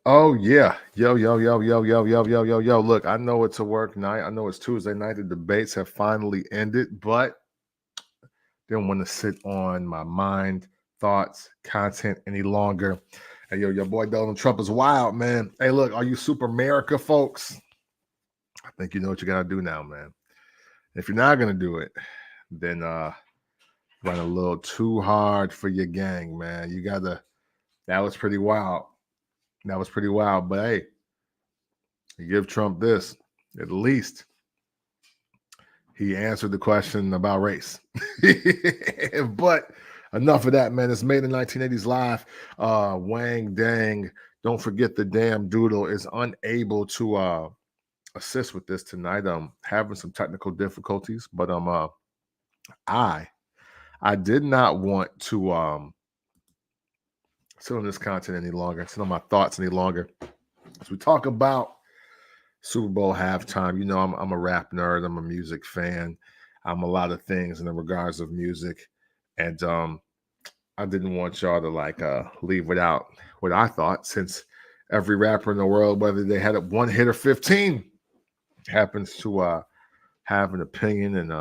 Oh yeah. Yo. Look, I know it's a work night. I know it's Tuesday night. The debates have finally ended, but didn't want to sit on my mind, thoughts, content any longer. Hey, yo, your boy Donald Trump is wild, man. Hey, look, are you Super America folks? I think you know what you gotta do now, man. If you're not gonna do it, then run a little too hard for your gang, man. You gotta that was pretty wild. That was pretty wild. But hey, you give Trump this. At least he answered the question about race. But enough of that, man. It's made in 1980s live. Wang Dang, don't forget the damn doodle is unable to assist with this tonight. Having some technical difficulties, but I I did not want to sit on this content any longer, sit on my thoughts any longer. As we talk about Super Bowl halftime, you know, I'm a rap nerd. I'm a music fan. I'm a lot of things in the regards of music, and I didn't want y'all to like leave without what I thought, since every rapper in the world, whether they had a one hit or 15, happens to have an opinion. And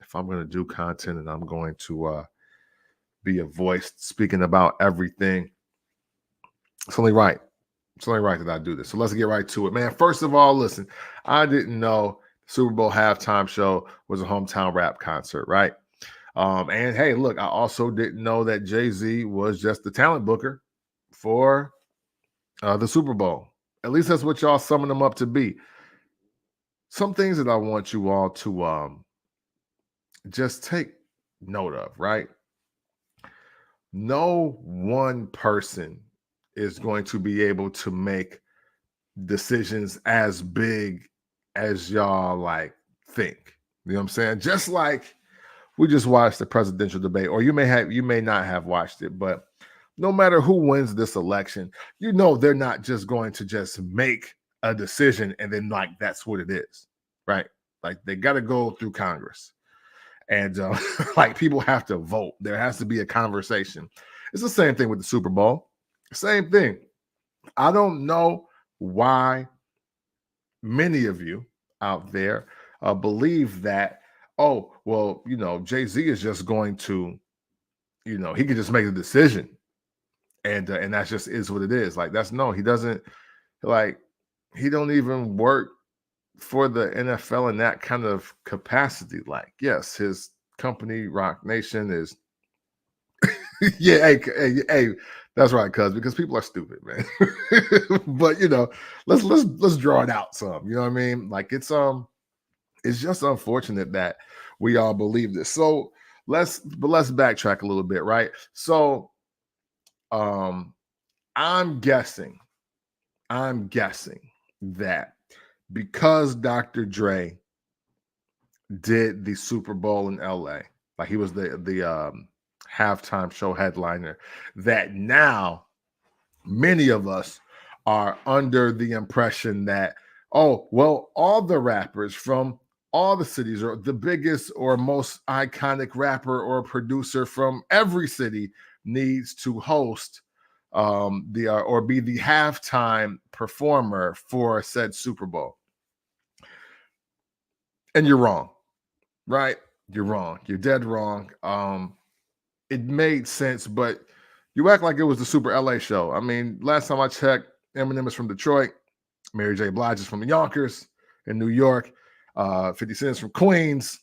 if I'm going to do content and I'm going to be a voice speaking about everything, it's only right. It's only right that I do this. So let's get right to it, man. First of all, listen, I didn't know the Super Bowl halftime show was a hometown rap concert, right? And hey, look, I also didn't know that Jay-Z was just the talent booker for the Super Bowl. At least that's what y'all summon them up to be. Some things that I want you all to just take note of, right? No one person is going to be able to make decisions as big as y'all like think. You know what I'm saying? Just like we just watched the presidential debate, or you may not have watched it, but no matter who wins this election, you know they're not just going to just make a decision and then like that's what it is, right? Like they got to go through Congress, and like people have to vote. There has to be a conversation. It's the same thing with the Super Bowl. Same thing. I don't know why many of you out there believe that, oh, well, you know, Jay-Z is just going to, you know, he can just make a decision, and that's just is what it is. Like that's no, he doesn't, like he don't even work for the NFL in that kind of capacity. Like, yes, his company Rock Nation is yeah, hey, that's right, cuz because people are stupid, man. But you know, let's draw it out some. You know what I mean? Like it's just unfortunate that we all believe this. So let's backtrack a little bit, right? So um I'm guessing, I'm guessing that because Dr. Dre did the Super Bowl in LA, like he was the halftime show headliner, that now many of us are under the impression that, oh, well, all the rappers from all the cities, or the biggest or most iconic rapper or producer from every city, needs to host the or be the halftime performer for said Super Bowl. And you're wrong, right? You're wrong. You're dead wrong. It made sense, but you act like it was the Super LA show. I mean, last time I checked, Eminem is from Detroit, Mary J. Blige is from Yonkers in New York, 50 Cent is from Queens,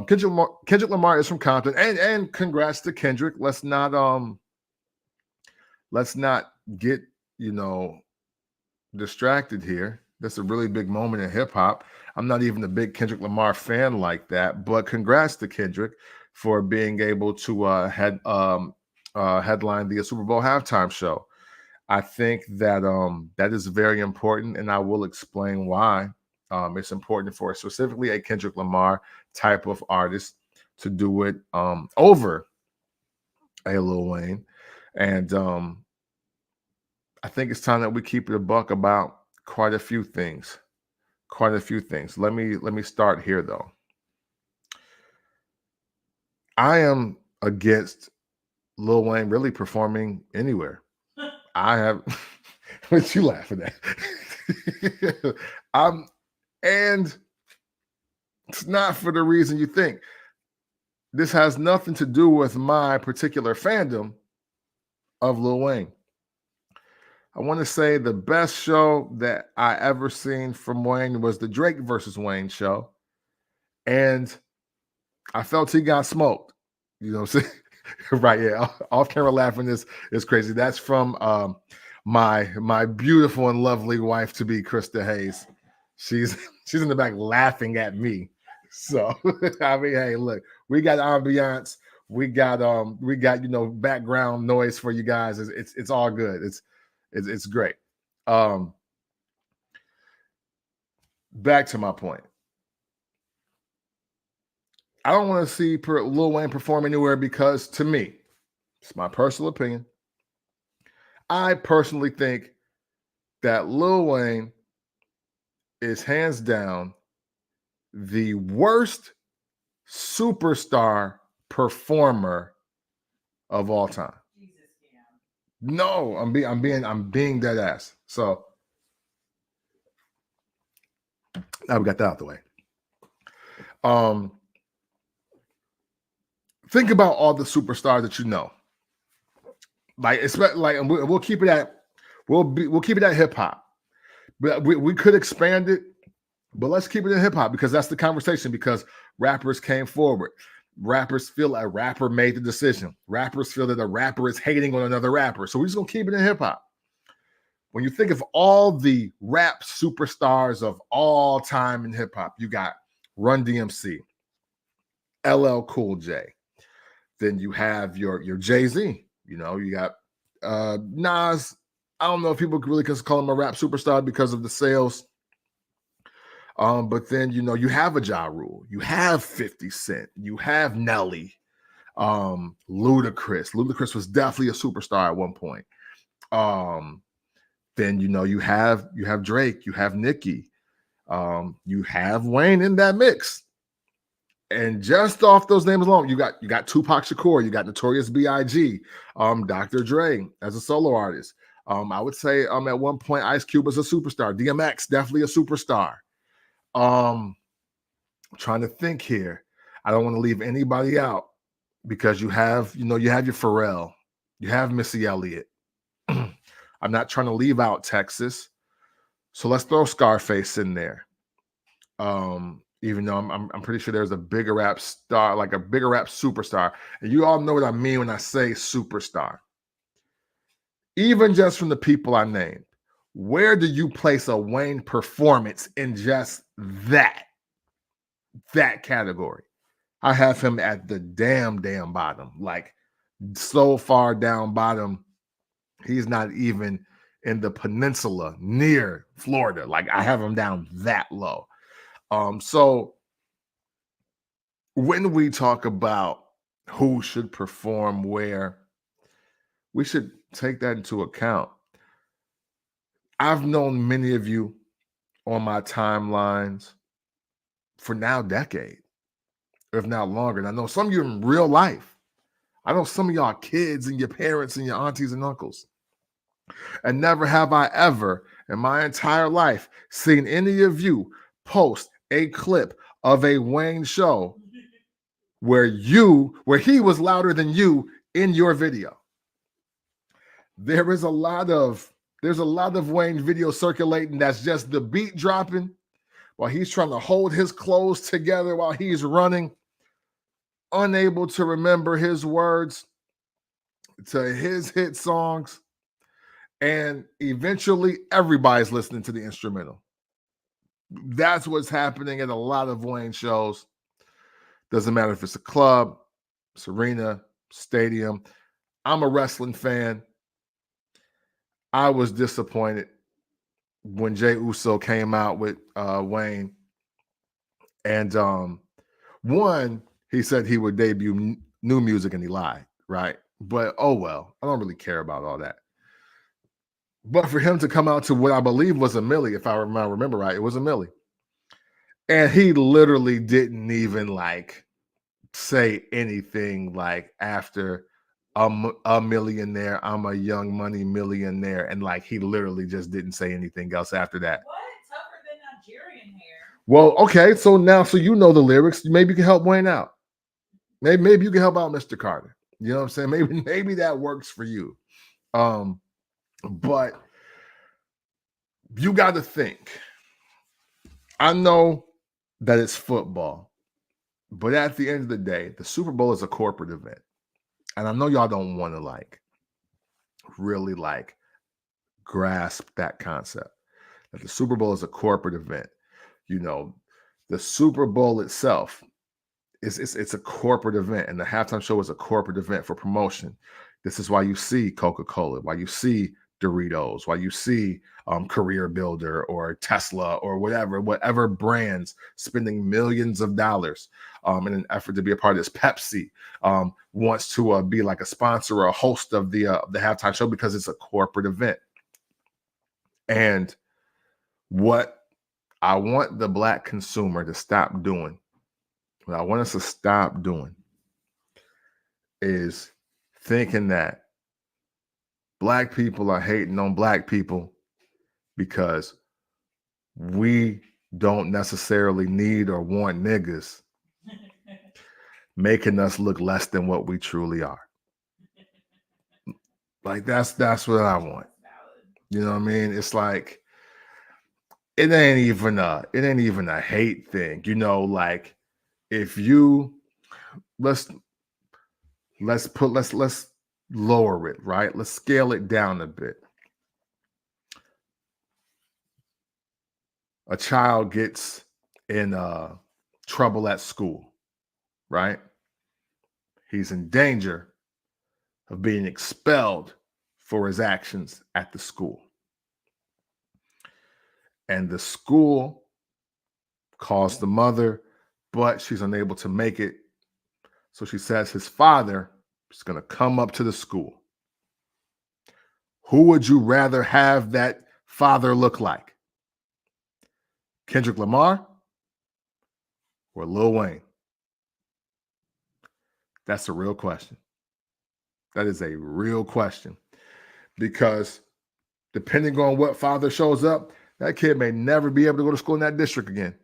Kendrick Lamar is from Compton, and congrats to Kendrick. Let's not get, you know, distracted here. That's a really big moment in hip hop. I'm not even a big Kendrick Lamar fan like that, but congrats to Kendrick for being able to headline the Super Bowl halftime show. I think that that is very important, and I will explain why it's important for specifically a Kendrick Lamar type of artist to do it over a Lil Wayne. And I think it's time that we keep it a buck about quite a few things. Quite a few things. Let me start here though. I am against Lil Wayne really performing anywhere. I have What you laughing at? And it's not for the reason you think. This has nothing to do with my particular fandom of Lil Wayne. I want to say the best show that I ever seen from Wayne was the Drake versus Wayne show. And I felt he got smoked. You know what I'm saying? Right, yeah. Off camera laughing is crazy. That's from my beautiful and lovely wife to be, Krista Hayes. She's in the back laughing at me. So I mean, hey, look, we got ambiance, we got background noise for you guys. It's all good. It's great. Back to my point. I don't want to see Lil Wayne perform anywhere because, to me, it's my personal opinion. I personally think that Lil Wayne is hands down the worst superstar performer of all time. No, I'm being dead ass. So now we got that out the way. Think about all the superstars that you know. Like, especially like, and we'll keep it at hip hop. But we could expand it, but let's keep it in hip hop because that's the conversation. Because rappers came forward. Rappers feel a rapper made the decision. Rappers feel that a rapper is hating on another rapper. So we're just gonna keep it in hip hop. When you think of all the rap superstars of all time in hip hop, you got Run DMC, LL Cool J. Then you have your Jay-Z. You know, you got Nas. I don't know if people really can call him a rap superstar because of the sales. But then, you know, you have a Ja Rule, you have 50 Cent, you have Nelly, Ludacris. Ludacris was definitely a superstar at one point. Then, you know, you have Drake, you have Nicki, you have Wayne in that mix. And just off those names alone, you got Tupac Shakur, you got Notorious B.I.G., Dr. Dre as a solo artist. I would say at one point Ice Cube was a superstar. DMX definitely a superstar. I'm trying to think here. I don't want to leave anybody out because you have your Pharrell, you have Missy Elliott. I'm not trying to leave out Texas, so let's throw Scarface in there. Even though I'm pretty sure there's a bigger rap star, like a bigger rap superstar, and you all know what I mean when I say superstar. Even just from the people I named, where do you place a Wayne performance in just that category? I have him at the damn bottom, like so far down bottom. He's not even in the peninsula near Florida. Like I have him down that low. So when we talk about who should perform where, we should take that into account. I've known many of you on my timelines for now decade, if not longer. And I know some of you in real life. I know some of y'all kids and your parents and your aunties and uncles. And never have I ever in my entire life seen any of you post a clip of a Wayne show where he was louder than you in your video. There's a lot of Wayne video circulating that's just the beat dropping while he's trying to hold his clothes together while he's running, unable to remember his words to his hit songs. And eventually everybody's listening to the instrumental. That's what's happening at a lot of Wayne shows. Doesn't matter if it's a club, it's arena, stadium. I'm a wrestling fan. I was disappointed when Jey Uso came out with Wayne. And one, he said he would debut new music and he lied, right? But oh well, I don't really care about all that. But for him to come out to what I believe was a milli, if I remember right, it was a milli. And he literally didn't even like say anything like after I'm a millionaire. I'm a young money millionaire. And like he literally just didn't say anything else after that. What? Tougher than Nigerian hair. Well, okay, so now so you know the lyrics. Maybe you can help Wayne out. Maybe you can help out Mr. Carter. You know what I'm saying? Maybe that works for you. But you got to think. I know that it's football, but at the end of the day, the Super Bowl is a corporate event. And I know y'all don't want to like really like grasp that concept. That the Super Bowl is a corporate event. You know, the Super Bowl itself it's a corporate event, and the halftime show is a corporate event for promotion. This is why you see Coca-Cola, why you see Doritos, why you see Career Builder or Tesla or whatever brands spending millions of dollars in an effort to be a part of this. Pepsi wants to be like a sponsor or a host of the halftime show because it's a corporate event. And what I want the Black consumer to stop doing, what I want us to stop doing is thinking that Black people are hating on Black people because we don't necessarily need or want niggas making us look less than what we truly are. Like that's what I want. You know what I mean? It's like it ain't even a hate thing. You know, like if you let's lower it, right? Let's scale it down a bit. A child gets in trouble at school, right? He's in danger of being expelled for his actions at the school. And the school calls the mother, but she's unable to make it. So she says his father is going to come up to the school. Who would you rather have that father look like? Kendrick Lamar or Lil Wayne? That's a real question. That is a real question. Because depending on what father shows up, that kid may never be able to go to school in that district again.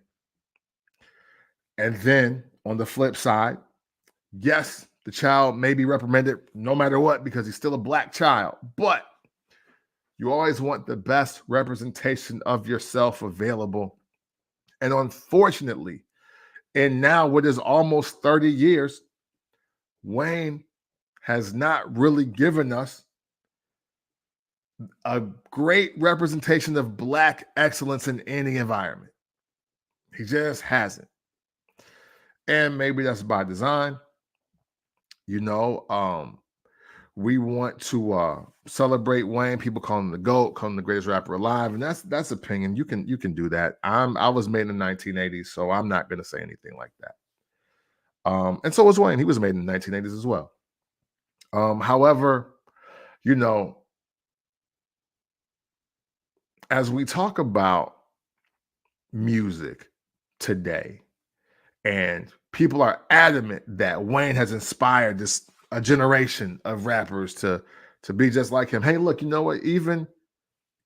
And then on the flip side, yes, the child may be reprimanded no matter what because he's still a Black child, but you always want the best representation of yourself available. And unfortunately, in now what is almost 30 years, Wayne has not really given us a great representation of Black excellence in any environment. He just hasn't. And maybe that's by design. You know, we want to celebrate Wayne. People call him the GOAT, call him the greatest rapper alive, and that's opinion. You can do that. I was made in the 1980s, so I'm not going to say anything like that. And so was Wayne. He was made in the 1980s as well. However, you know, as we talk about music today, and people are adamant that Wayne has inspired a generation of rappers to be just like him. Hey, look, you know what? Even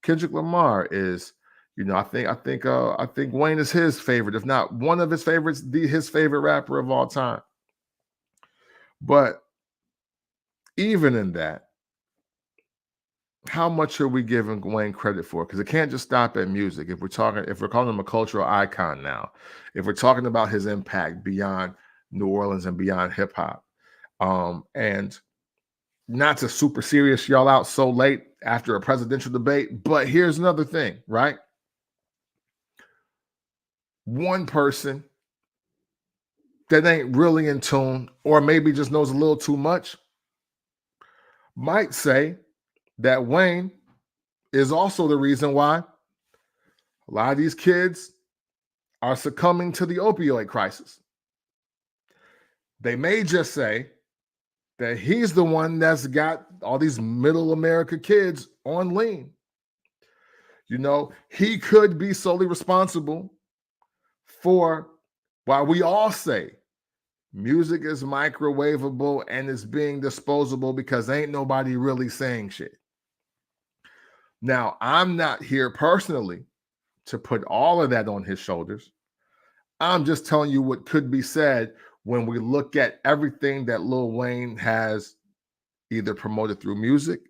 Kendrick Lamar is, you know, I think Wayne is his favorite, if not one of his favorites, his favorite rapper of all time. But even in that, how much are we giving Wayne credit for? Because it can't just stop at music. If we're calling him a cultural icon now, if we're talking about his impact beyond New Orleans and beyond hip hop, and not to super serious y'all out so late after a presidential debate, but here's another thing, right? One person that ain't really in tune, or maybe just knows a little too much, might say that Wayne is also the reason why a lot of these kids are succumbing to the opioid crisis. They may just say that he's the one that's got all these middle America kids on lean. You know, he could be solely responsible for why we all say Music is microwavable and it's being disposable because ain't nobody really saying shit. Now, I'm not here personally to put all of that on his shoulders. I'm just telling you what could be said when we look at everything that Lil Wayne has either promoted through music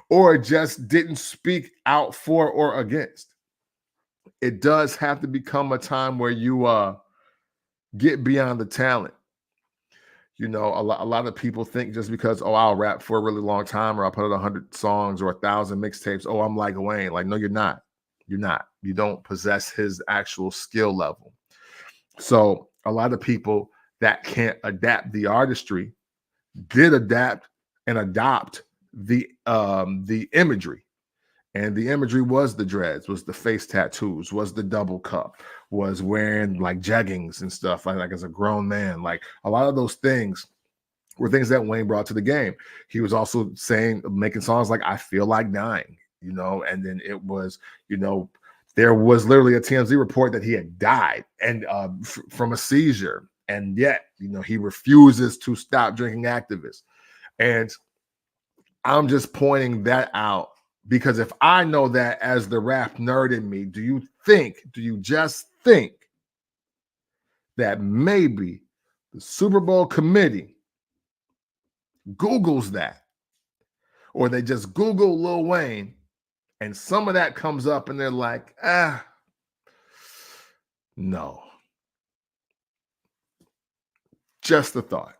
or just didn't speak out for or against. It does have to become a time where you get beyond the talent. You know, a lot of people think just because, oh, I'll rap for a really long time or I'll put out 100 songs or 1,000 mixtapes, oh, I'm like Wayne. Like, no, you're not. You're not. You don't possess his actual skill level. So a lot of people that can't adapt the artistry did adapt and adopt the imagery. And the imagery was the dreads, was the face tattoos, was the double cup, was wearing like jeggings and stuff like as a grown man. Like a lot of those things were things that Wayne brought to the game. He was also making songs like I Feel Like Dying, you know, and then it was, you know, there was literally a TMZ report that he had died and from a seizure. And yet, you know, he refuses to stop drinking activists. And I'm just pointing that out because if I know that as the rap nerd in me, do you just think that maybe the Super Bowl committee Googles that, or they just Google Lil Wayne and some of that comes up and they're like, no. Just a thought.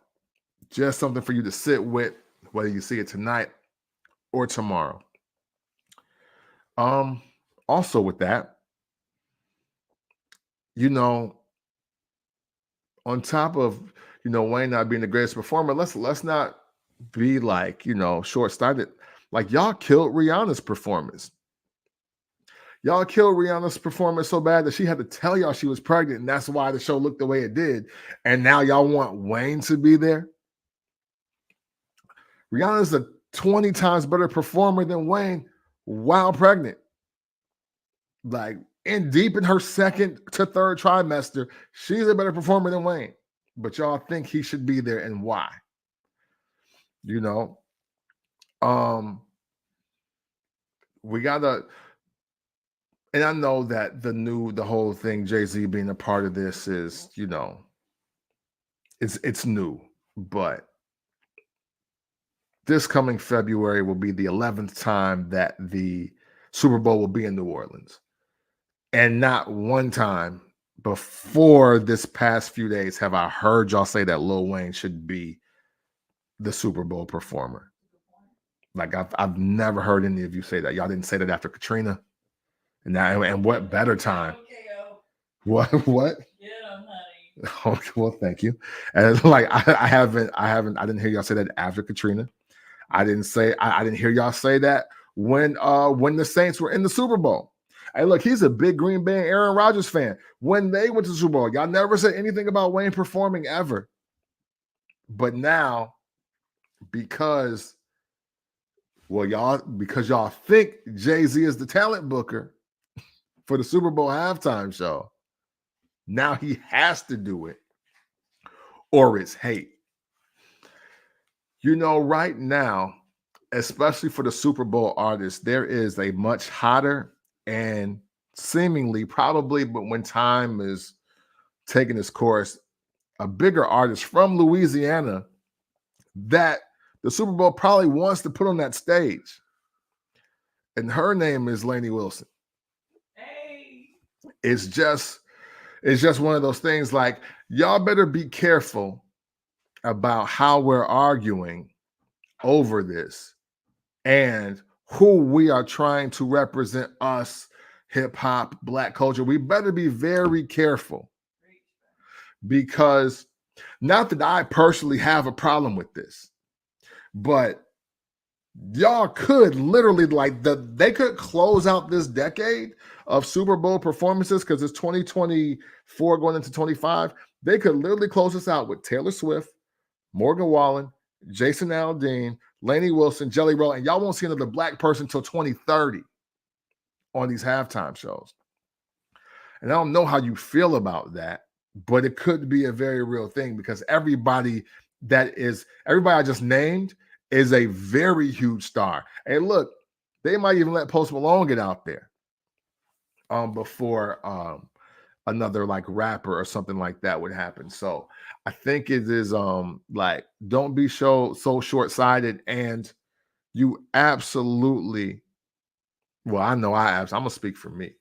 Just something for you to sit with, whether you see it tonight or tomorrow. Also with that, you know, on top of, you know, Wayne not being the greatest performer, let's not be like, you know, short-sighted. Like y'all killed Rihanna's performance. Y'all killed Rihanna's performance so bad that she had to tell y'all she was pregnant, and that's why the show looked the way it did. And now y'all want Wayne to be there? Rihanna's a 20 times better performer than Wayne while pregnant. Like in deep in her second to third trimester, she's a better performer than Wayne. But y'all think he should be there, and why? You know, we gotta, and I know that the whole thing, Jay-Z being a part of this is, you know, it's new, but this coming February will be the 11th time that the Super Bowl will be in New Orleans. And not one time before this past few days have I heard y'all say that Lil Wayne should be the Super Bowl performer. Like I've never heard any of you say that. Y'all didn't say that after Katrina. And what better time? What? Yeah, honey. Okay, well, thank you. And like I didn't hear y'all say that after Katrina. I didn't hear y'all say that when the Saints were in the Super Bowl. Hey, look, he's a big Green Bay Aaron Rodgers fan. When they went to the Super Bowl, y'all never said anything about Wayne performing ever. But now, because y'all think Jay-Z is the talent booker for the Super Bowl halftime show, now he has to do it, or it's hate. You know, right now, especially for the Super Bowl artists, there is a much hotter and seemingly probably, but when time is taking its course, a bigger artist from Louisiana that the Super Bowl probably wants to put on that stage. And her name is Lainey Wilson. Hey. It's just one of those things like, y'all better be careful about how we're arguing over this and who we are trying to represent us, hip hop, Black culture. We better be very careful, because not that I personally have a problem with this, but y'all could literally they could close out this decade of Super Bowl performances, because it's 2024 going into 25. They could literally close this out with Taylor Swift, Morgan Wallen, Jason Aldean, Lainey Wilson, Jelly Roll, and y'all won't see another Black person until 2030 on these halftime shows. And I don't know how you feel about that, but it could be a very real thing because everybody I just named is a very huge star. And look, they might even let Post Malone get out there before another like rapper or something like that would happen. So I think it is like don't be so short-sighted, and you absolutely, well, I know I'm gonna speak for me.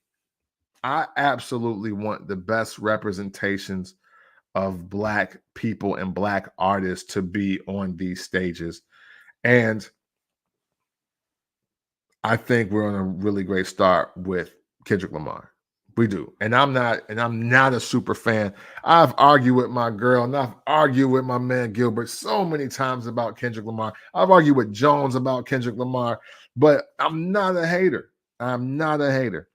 I absolutely want the best representations of Black people and Black artists to be on these stages. And I think we're on a really great start with Kendrick Lamar. We do. And I'm not a super fan. I've argued with my girl and I've argued with my man Gilbert so many times about Kendrick Lamar. I've argued with Jones about Kendrick Lamar, but I'm not a hater. I'm not a hater.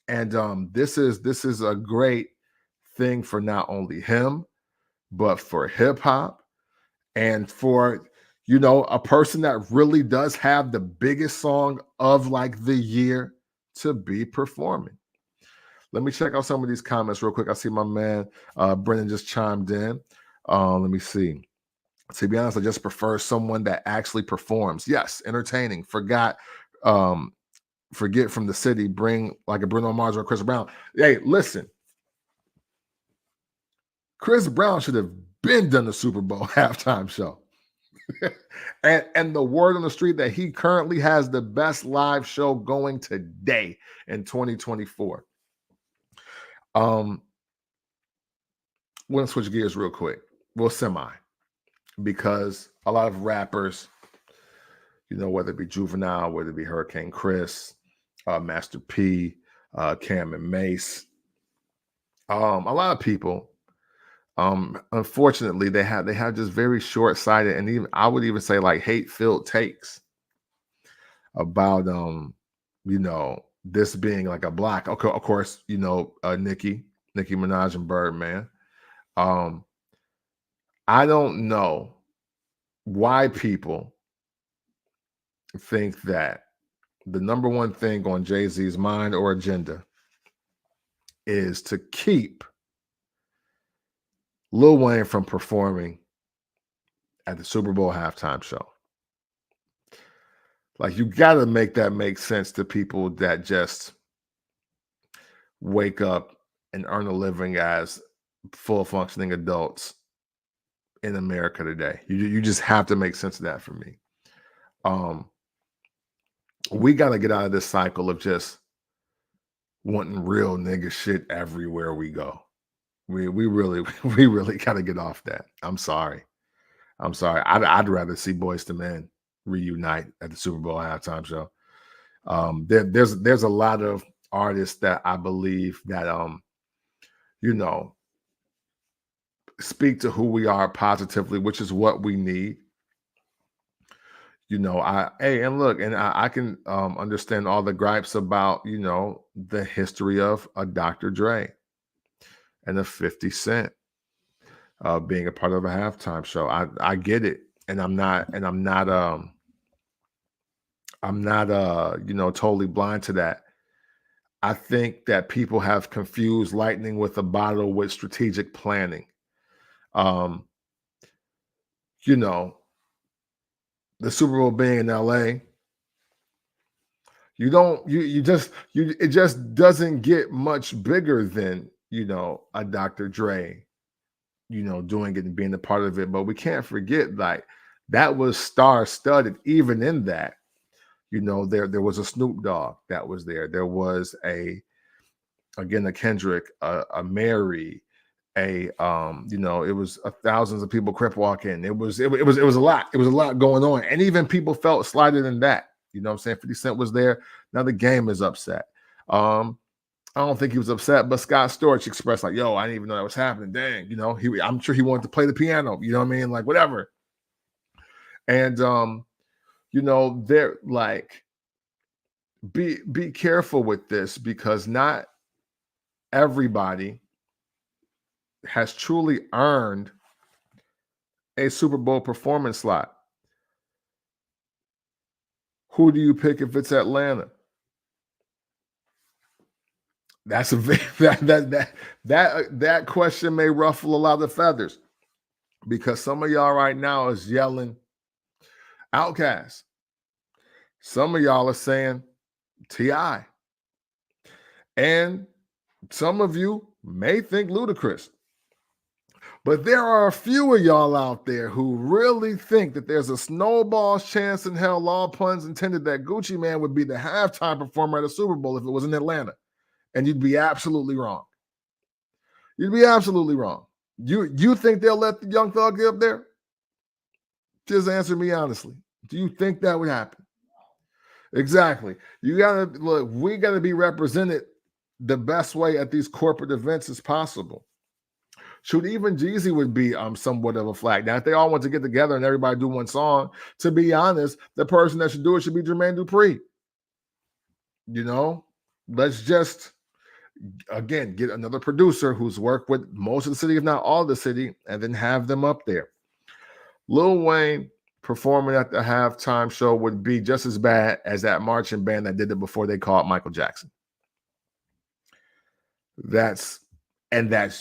And this is a great thing for not only him, but for hip hop and for a person that really does have the biggest song of like the year to be performing. Let me check out some of these comments real quick. I see my man Brennan just chimed in. Let me see. To be honest, I just prefer someone that actually performs. Yes, entertaining. Forget from the city. Bring like a Bruno Mars or Chris Brown. Hey, listen. Chris Brown should have been done the Super Bowl halftime show. and the word on the street that he currently has the best live show going today in 2024. We're gonna switch gears real quick. Well, because a lot of rappers, whether it be Juvenile, whether it be Hurricane Chris, Master P, Cam and Mace, a lot of people, unfortunately, they have just very short-sighted, and even I would even say like hate-filled takes about this being like a Black. Okay, of course, Nicki Minaj and Birdman. I don't know why people think that the number one thing on Jay-Z's mind or agenda is to keep Lil Wayne from performing at the Super Bowl halftime show. Like, you got to make that make sense to people that just wake up and earn a living as full functioning adults in America today. You just have to make sense of that for me. We got to get out of this cycle of just wanting real nigga shit everywhere we go. We really got to get off that. I'm sorry. I'd rather see Boyz II Men reunite at the Super Bowl halftime show. There's a lot of artists that I believe that speak to who we are positively, which is what we need. I can understand all the gripes about the history of a Dr. Dre and a 50 Cent being a part of a halftime show. I get it, and I'm not totally blind to that. I think that people have confused lightning with a bottle with strategic planning. The Super Bowl being in LA, it just doesn't get much bigger than a Dr. Dre doing it and being a part of it. But we can't forget, like, that was star-studded. Even in that, there was a Snoop Dogg that was there. There was a Kendrick, a Mary, it was thousands of people crip walking. It was a lot. It was a lot going on, and even people felt slighted in that. You know what I'm saying? 50 Cent was there. Now the game is upset. I don't think he was upset, but Scott Storch expressed like, "Yo, I didn't even know that was happening." Dang, I'm sure he wanted to play the piano. You know what I mean? Like, whatever. And they're like, be careful with this, because not everybody has truly earned a Super Bowl performance slot. Who do you pick if it's Atlanta? That's a that question may ruffle a lot of feathers because some of y'all right now is yelling Outkast. Some of y'all are saying T.I. And some of you may think Ludacris. But there are a few of y'all out there who really think that there's a snowball's chance in hell, all puns intended, that Gucci Mane would be the halftime performer at a Super Bowl if it was in Atlanta. And you'd be absolutely wrong. You'd be absolutely wrong. You think they'll let the Young Thug get up there? Just answer me honestly. Do you think that would happen? Exactly. You gotta look, we gotta be represented the best way at these corporate events as possible. Shoot, even Jeezy would be somewhat of a flag. Now, if they all want to get together and everybody do one song, to be honest, the person that should do it should be Jermaine Dupri. You know, let's just again get another producer who's worked with most of the city, if not all of the city, and then have them up there. Lil Wayne performing at the halftime show would be just as bad as that marching band that did it before they called Michael Jackson. That's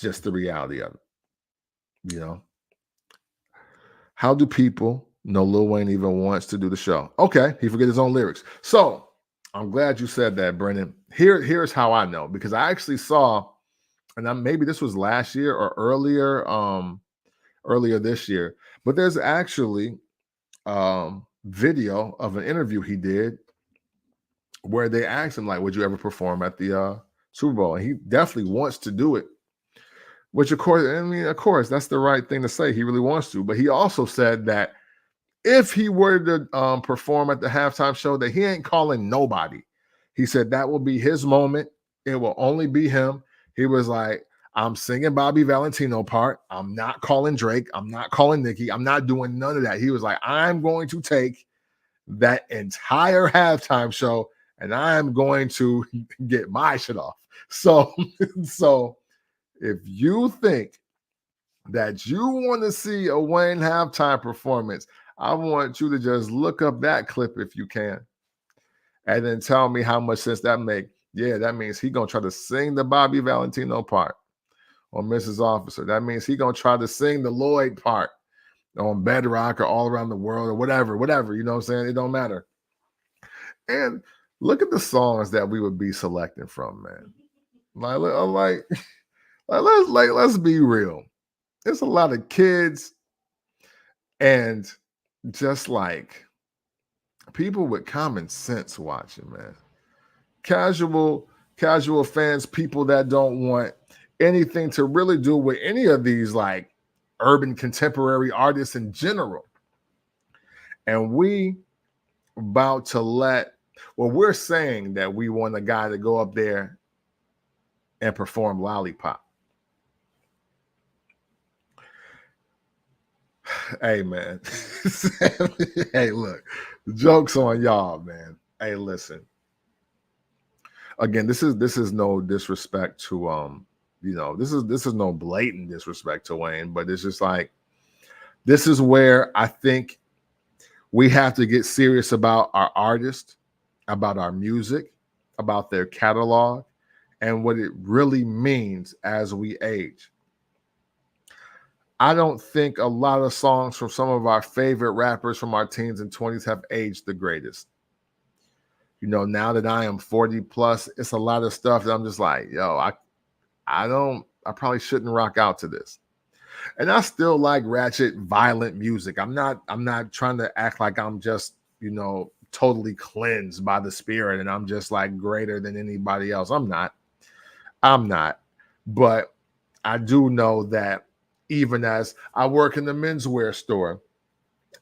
just the reality of it. You know, how do people know Lil Wayne even wants to do the show? Okay, he forget his own lyrics. So I'm glad you said that, Brennan. Here's how I know, because I actually saw, and maybe this was last year or earlier this year, but there's actually video of an interview he did where they asked him, like, would you ever perform at the Super Bowl? And he definitely wants to do it, which of course, that's the right thing to say. He really wants to, but he also said that if he were to perform at the halftime show, that he ain't calling nobody. He said that will be his moment. It will only be him. He was like, I'm singing Bobby Valentino part. I'm not calling Drake. I'm not calling Nicki. I'm not doing none of that. He was like, I'm going to take that entire halftime show and I'm going to get my shit off. So if you think that you want to see a Wayne halftime performance, I want you to just look up that clip if you can, and then tell me how much sense that make. Yeah, that means he gonna try to sing the Bobby Valentino part on Mrs. Officer. That means he gonna try to sing the Lloyd part on Bedrock or All Around the World or whatever. You know what I'm saying? It don't matter. And look at the songs that we would be selecting from, man. Let's be real. There's a lot of kids and just like people with common sense watching, man. Casual fans, people that don't want anything to really do with any of these like urban contemporary artists in general. And we're saying that we want a guy to go up there and perform Lollipop. Hey, man. Hey, look, the joke's on y'all, man. Hey, listen. Again, this is no disrespect to this is no blatant disrespect to Wayne, but it's just like, this is where I think we have to get serious about our artists, about our music, about their catalog, and what it really means as we age. I don't think a lot of songs from some of our favorite rappers from our teens and 20s have aged the greatest. You know, now that I am 40 plus, it's a lot of stuff that I'm just like, yo, I probably shouldn't rock out to this. And I still like ratchet, violent music. I'm not trying to act like I'm just, totally cleansed by the spirit and I'm just like greater than anybody else. I'm not. But I do know that even as I work in the menswear store,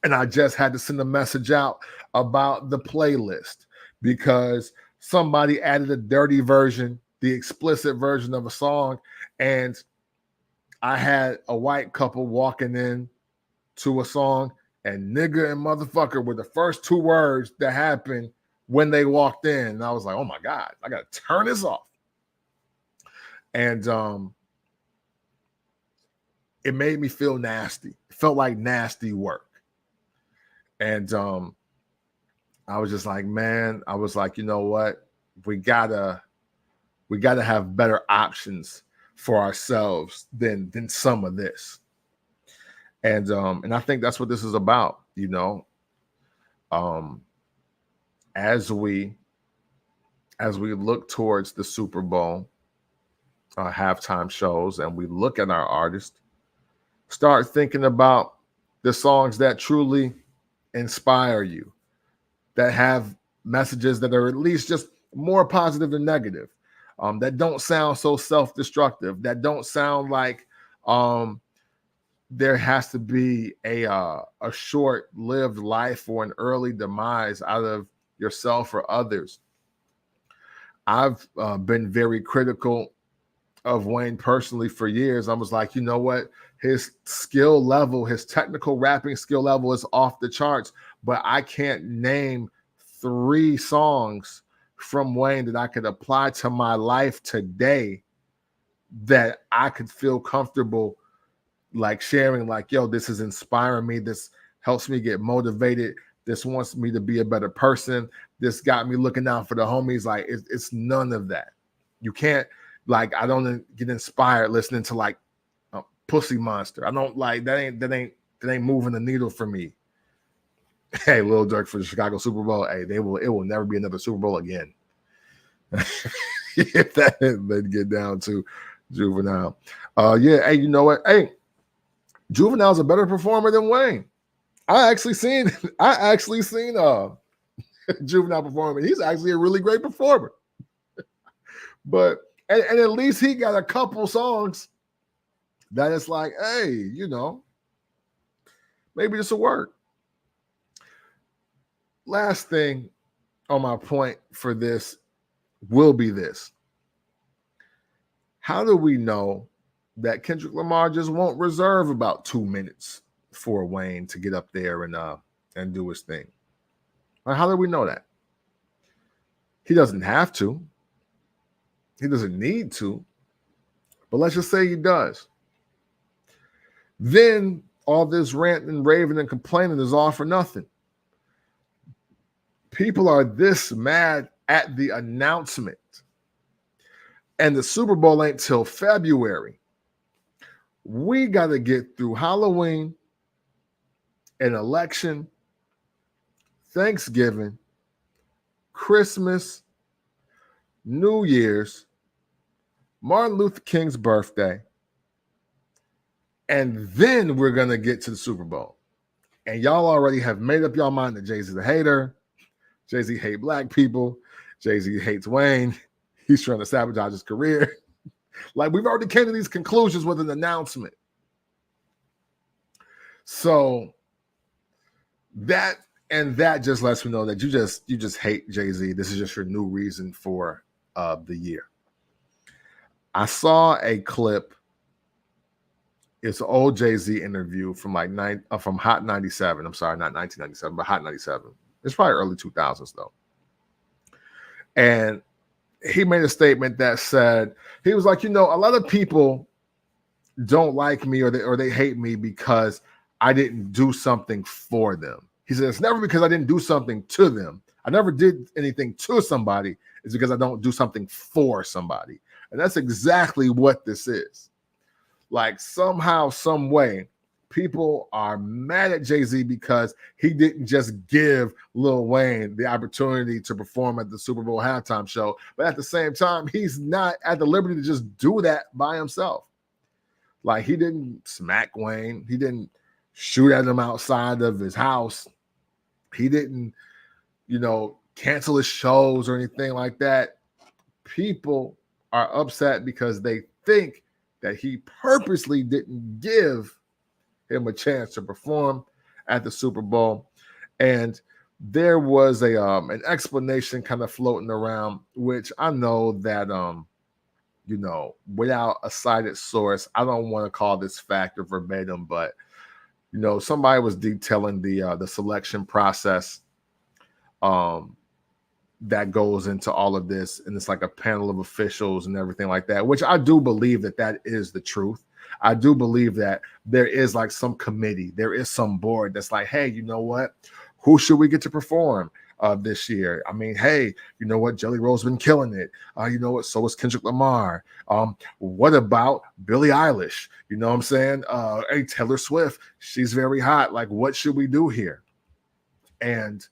and I just had to send a message out about the playlist because somebody added a dirty version, the explicit version of a song, and I had a white couple walking in to a song, and nigga and motherfucker were the first two words that happened when they walked in. And I was like, oh my God, I got to turn this off. And it made me feel nasty. It felt like nasty work. And I was just like, man, I was like, you know what? We gotta We got to have better options for ourselves than some of this. And I think that's what this is about, you know. As we look towards the Super Bowl halftime shows, and we look at our artists, start thinking about the songs that truly inspire you, that have messages that are at least just more positive than negative, that don't sound so self-destructive, that don't sound like there has to be a short-lived life or an early demise out of yourself or others. I've been very critical of Wayne personally for years. I was like, you know what? His skill level, his technical rapping skill level is off the charts, but I can't name 3 songs from Wayne that I could apply to my life today that I could feel comfortable like sharing, like, yo, this is inspiring me. This helps me get motivated. This wants me to be a better person. This got me looking out for the homies. Like, it's none of that. You can't, like, I don't get inspired listening to like Pussy Monster. I don't like that ain't moving the needle for me. Hey, Lil Durk for the Chicago Super Bowl. Hey, it will never be another Super Bowl again. If that then get down to Juvenile. Yeah, hey, you know what? Hey, Juvenile's a better performer than Wayne. I actually seen Juvenile performing. He's actually a really great performer. But and at least he got a couple songs that it's like, hey, you know, maybe this will work. Last thing on my point for this will be this. How do we know that Kendrick Lamar just won't reserve about 2 minutes for Wayne to get up there and do his thing? Or how do we know that? He doesn't have to. He doesn't need to. But let's just say he does. Then all this ranting, raving, and complaining is all for nothing. People are this mad at the announcement. And the Super Bowl ain't till February. We got to get through Halloween, an election, Thanksgiving, Christmas, New Year's, Martin Luther King's birthday, and then we're going to get to the Super Bowl. And y'all already have made up your mind that Jay-Z's a hater. Jay-Z hates black people. Jay-Z hates Wayne. He's trying to sabotage his career. Like, we've already came to these conclusions with an announcement. So that just lets me know that you just hate Jay-Z. This is just your new reason for the year. I saw a clip. It's an old Jay-Z interview from from Hot 97. I'm sorry, not 1997, but Hot 97. It's probably early 2000s though. And he made a statement that said, he was like, you know, a lot of people don't like me or they hate me because I didn't do something for them. He said, it's never because I didn't do something to them. I never did anything to somebody. It's because I don't do something for somebody. And that's exactly what this is. Like, somehow, some way, people are mad at Jay-Z because he didn't just give Lil Wayne the opportunity to perform at the Super Bowl halftime show. But at the same time, he's not at the liberty to just do that by himself. Like, he didn't smack Wayne. He didn't shoot at him outside of his house. He didn't, you know, cancel his shows or anything like that. People are upset because they think that he purposely didn't give him a chance to perform at the Super Bowl. And there was an explanation kind of floating around, which I know that you know, without a cited source, I don't want to call this fact or verbatim, but you know, somebody was detailing the selection process that goes into all of this, and it's like a panel of officials and everything like that, which I do believe that is the truth. I do believe that there is like some committee, there is some board that's like, hey, you know what? Who should we get to perform? this year. I mean, hey, you know what? Jelly Roll's been killing it. You know what? So is Kendrick Lamar. What about Billie Eilish? You know what I'm saying? Hey, Taylor Swift, she's very hot. Like, what should we do here? And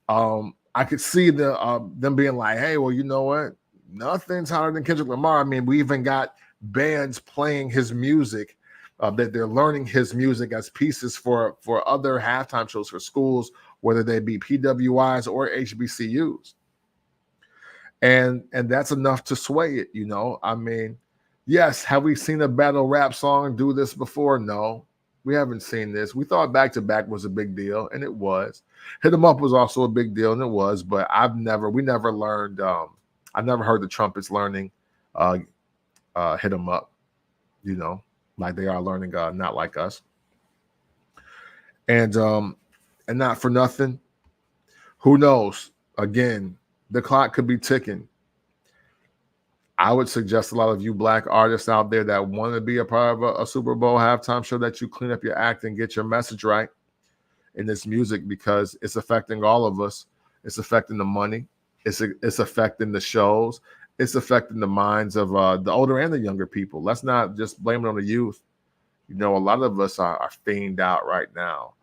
I could see them being like, hey, well, you know what? Nothing's hotter than Kendrick Lamar. I mean, we even got bands playing his music, that they're learning his music as pieces for other halftime shows for schools, whether they be PWIs or HBCUs. And that's enough to sway it, you know. I mean, yes, have we seen a battle rap song do this before? No, we haven't seen this. We thought Back to Back was a big deal, and it was. Hit 'em Up was also a big deal, and it was. But we never learned. I never heard the trumpets learning Hit 'em Up, you know, like they are learning Not Like Us. And not for nothing, who knows? Again, the clock could be ticking. I would suggest a lot of you Black artists out there that want to be a part of a Super Bowl halftime show that you clean up your act and get your message right in this music, because it's affecting all of us. It's affecting the money. It's affecting the shows. It's affecting the minds of the older and the younger people. Let's not just blame it on the youth. You know, a lot of us are fiended out right now.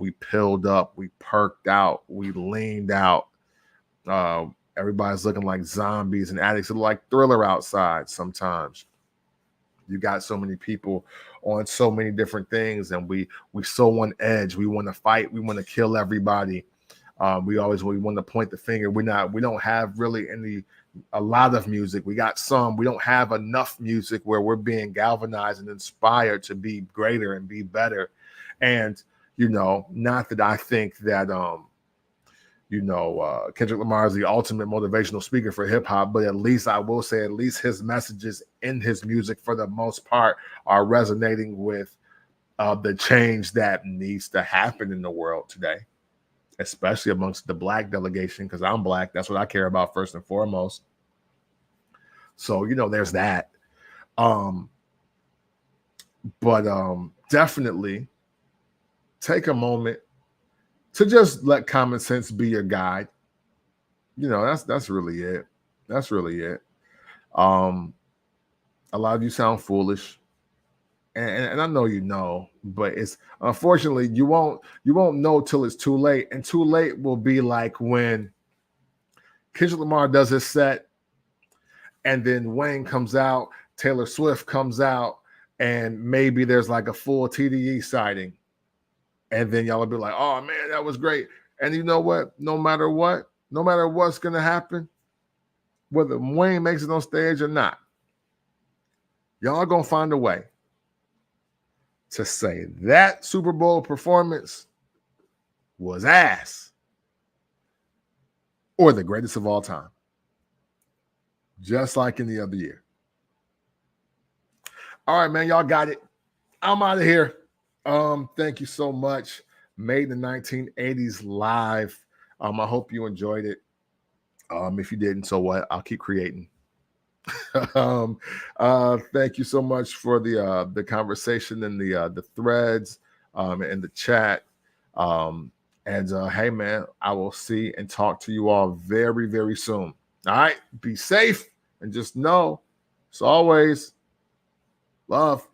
We pilled up. We perked out. We leaned out. Everybody's looking like zombies and addicts. It look like Thriller outside sometimes. You got so many people on so many different things, and we so on edge. We want to fight. We want to kill everybody. We want to point the finger. We don't have really a lot of music. We got some. We don't have enough music where we're being galvanized and inspired to be greater and be better. And you know, not that I think that Kendrick Lamar is the ultimate motivational speaker for hip hop, but at least I will say, at least his messages in his music, for the most part, are resonating with the change that needs to happen in the world today, especially amongst the Black delegation, because I'm Black. That's what I care about first and foremost. So, you know, there's that. But definitely take a moment to just let common sense be your guide. You know, that's really it. That's really it. A lot of you sound foolish, and I know you know, but it's unfortunately you won't know till it's too late, and too late will be like when Kendrick Lamar does his set, and then Wayne comes out, Taylor Swift comes out, and maybe there's like a full TDE sighting. And then y'all will be like, oh, man, that was great. And you know what? No matter what's going to happen, whether Wayne makes it on stage or not, y'all going to find a way to say that Super Bowl performance was ass or the greatest of all time, just like any other year. All right, man, y'all got it. I'm out of here. Thank you so much. Made in the 1980s live. I hope you enjoyed it. If you didn't, so what? I'll keep creating. Thank you so much for the conversation and the threads and the chat. Hey, man, I will see and talk to you all very, very soon. All right, be safe and just know, as always, love.